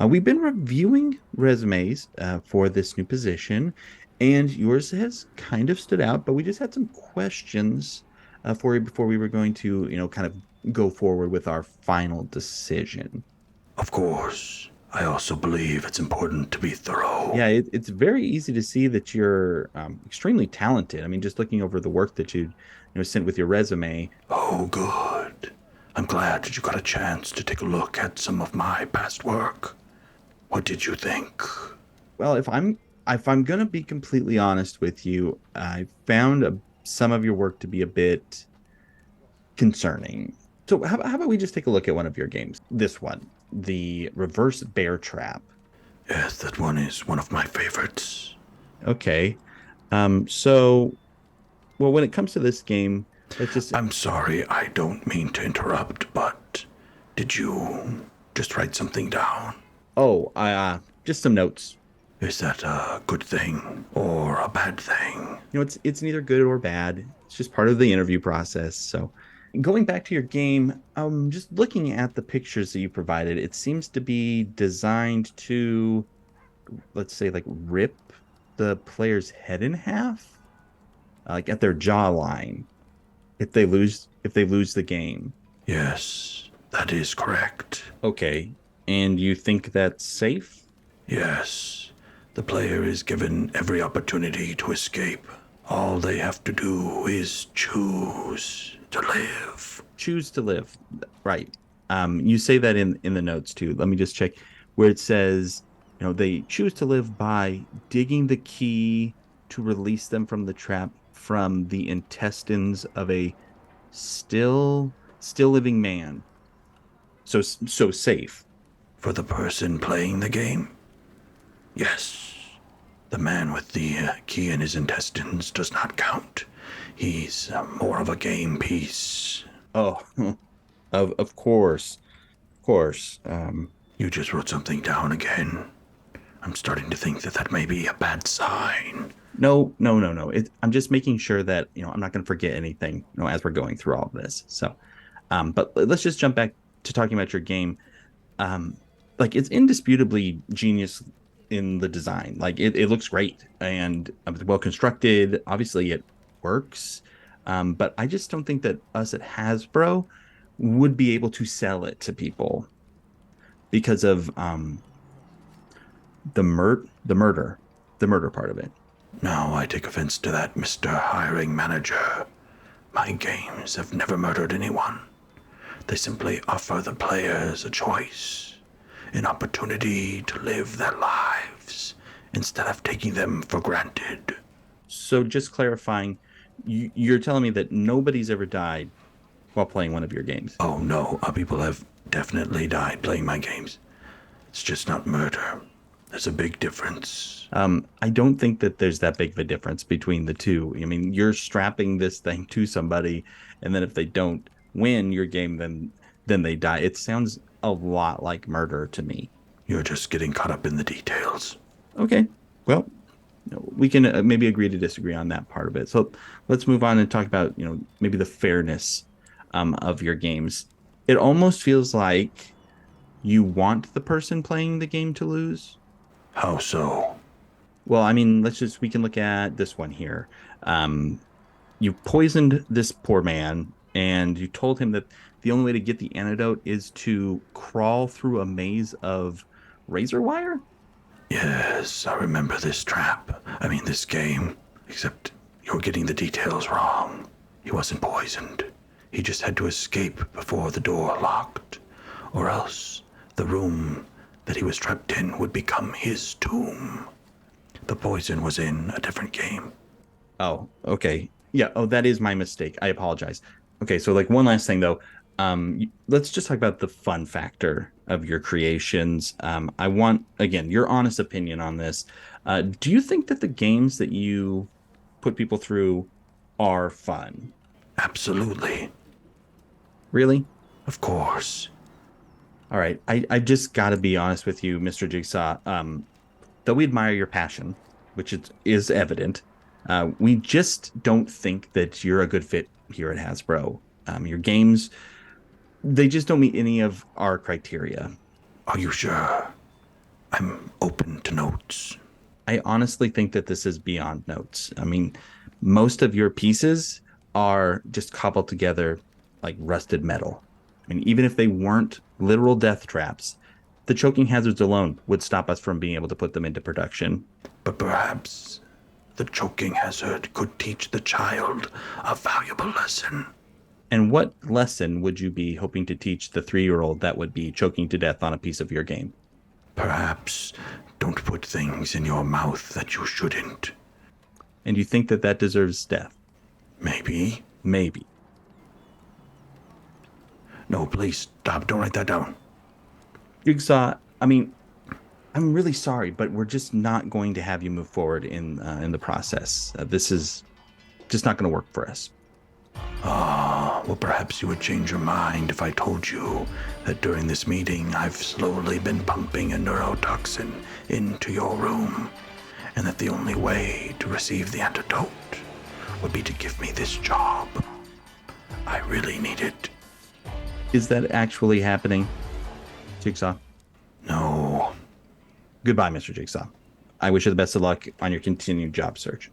We've been reviewing resumes for this new position, and yours has kind of stood out, but we just had some questions for you before we were going to, kind of go forward with our final decision. Of course, I also believe it's important to be thorough. Yeah, it's very easy to see that you're extremely talented. I mean, just looking over the work that you sent with your resume. Oh, good. I'm glad that you got a chance to take a look at some of my past work. What did you think? Well, if I'm gonna be completely honest with you, I found some of your work to be a bit concerning. So how about we just take a look at one of your games? This one, the reverse bear trap. Yes, that one is one of my favorites. Okay. So well, when it comes to this game, let's just I'm sorry, I don't mean to interrupt, but did you just write something down? I just some notes. Is that a good thing or a bad thing? It's neither good or bad. It's just part of the interview process. So going back to your game, just looking at the pictures that you provided, it seems to be designed to, let's say, like rip the player's head in half, like at their jawline if they lose the game. Yes, that is correct. Okay. And you think that's safe? Yes, the player is given every opportunity to escape. All they have to do is choose to live. Choose to live. Right. You say that in the notes too. Let me just check where it says, they choose to live by digging the key to release them from the trap from the intestines of a still living man. So safe. For the person playing the game, yes, the man with the key in his intestines does not count. He's more of a game piece. Oh, of course. Of course. You just wrote something down again. I'm starting to think that that may be a bad sign. No, no, no, no. I'm just making sure that, I'm not going to forget anything, as we're going through all of this. So, but let's just jump back to talking about your game. Um, like it's indisputably genius in the design. Like it looks great and it's well constructed. Obviously, it works. But I just don't think that us at Hasbro would be able to sell it to people because of the murder part of it. Now I take offense to that, Mr. Hiring Manager. My games have never murdered anyone. They simply offer the players a choice, an opportunity to live their lives instead of taking them for granted. So just clarifying, you're telling me that nobody's ever died while playing one of your games. Oh no, people have definitely died playing my games. It's just not murder. There's a big difference. I don't think that there's that big of a difference between the two. I mean, you're strapping this thing to somebody, and then if they don't win your game, then they die. It sounds a lot like murder to me. You're just getting caught up in the details. Okay, well, we can maybe agree to disagree on that part of it. So let's move on and talk about maybe the fairness of your games. It almost feels like you want the person playing the game to lose. How so? Well, I mean, we can look at this one here. Um, you poisoned this poor man, and you told him that the only way to get the antidote is to crawl through a maze of razor wire. Yes, I remember this trap. I mean, this game. Except you're getting the details wrong. He wasn't poisoned. He just had to escape before the door locked. Or else the room that he was trapped in would become his tomb. The poison was in a different game. Oh, okay. Yeah. Oh, that is my mistake. I apologize. Okay. So, like, one last thing, though. Let's just talk about the fun factor of your creations. I want, again, your honest opinion on this. Do you think that the games that you put people through are fun? Absolutely. Really? Of course. All right. I just got to be honest with you, Mr. Jigsaw. Though we admire your passion, which is evident, we just don't think that you're a good fit here at Hasbro. Your games, they just don't meet any of our criteria. Are you sure? I'm open to notes. I honestly think that this is beyond notes. I mean, most of your pieces are just cobbled together like rusted metal. I mean, even if they weren't literal death traps, the choking hazards alone would stop us from being able to put them into production. But perhaps the choking hazard could teach the child a valuable lesson. And what lesson would you be hoping to teach the 3-year-old that would be choking to death on a piece of your game? Perhaps don't put things in your mouth that you shouldn't. And you think that that deserves death? Maybe. Maybe. No, please stop. Don't write that down. Jigsaw, I mean, I'm really sorry, but we're just not going to have you move forward in the process. This is just not going to work for us. Well, perhaps you would change your mind if I told you that during this meeting I've slowly been pumping a neurotoxin into your room, and that the only way to receive the antidote would be to give me this job. I really need it. Is that actually happening, Jigsaw? No. Goodbye, Mr. Jigsaw. I wish you the best of luck on your continued job search.